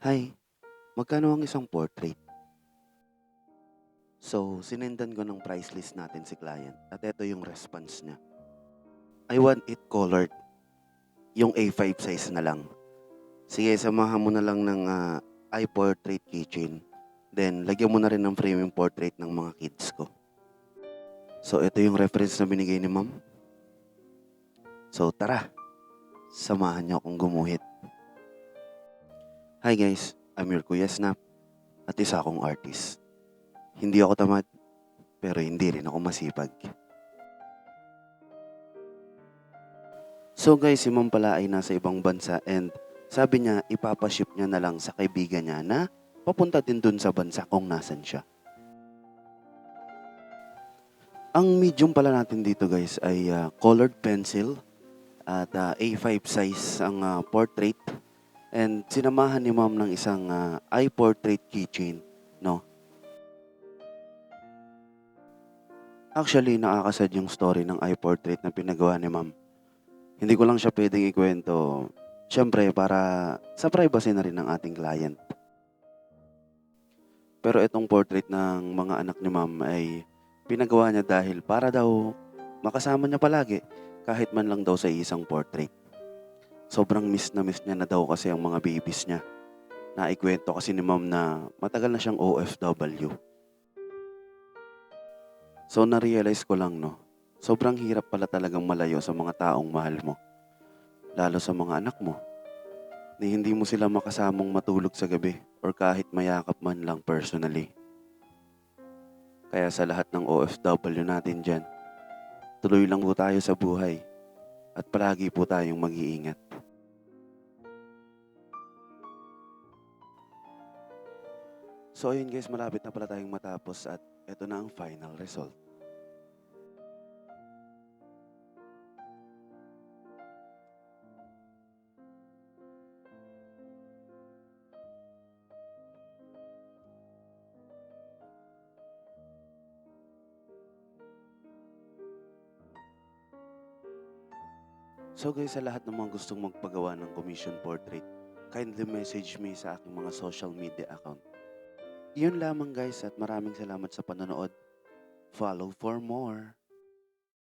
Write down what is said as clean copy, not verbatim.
Hi, magkano ang isang portrait? So, sinendan ko ng price list natin si client at ito yung response niya. I want it colored, yung A5 size na lang. Sige, samahan mo na lang ng iPortrait keychain. Then, lagyan mo na rin ng frame yung portrait ng mga kids ko. So, ito yung reference na binigay ni ma'am. So, tara, samahan niyo akong gumuhit. Hi guys, I'm your Kuya Snap at isa akong artist. Hindi ako tamad, pero hindi rin ako masipag. So guys, si ma'am pala ay nasa ibang bansa and sabi niya ipapaship niya na lang sa kaibigan niya na papunta din dun sa bansa kung nasan siya. Ang medium pala natin dito guys ay colored pencil at A5 size ang portrait and sinamahan ni ma'am ng isang iPortrait keychain, no? Actually, nakakasad yung story ng iPortrait na pinagawa ni ma'am. Hindi ko lang siya pwedeng ikwento. Siyempre, para sa privacy na rin ng ating client. Pero itong portrait ng mga anak ni ma'am ay pinagawa niya dahil para daw makasama niya palagi kahit man lang daw sa isang portrait. Sobrang miss na miss niya na daw kasi ang mga babies niya. Naikwento kasi ni ma'am na matagal na siyang OFW. So na-realize ko lang no, sobrang hirap pala talagang malayo sa mga taong mahal mo. Lalo sa mga anak mo, na hindi mo sila makasamang matulog sa gabi or kahit mayakap man lang personally. Kaya sa lahat ng OFW natin dyan, tuloy lang po tayo sa buhay at palagi po tayong mag-iingat. So ayun guys, malapit na pala tayong matapos at ito na ang final result. So guys, sa lahat ng mga gustong magpagawa ng commission portrait, kindly message me sa aking mga social media account. Yun lamang guys at maraming salamat sa panonood. Follow for more.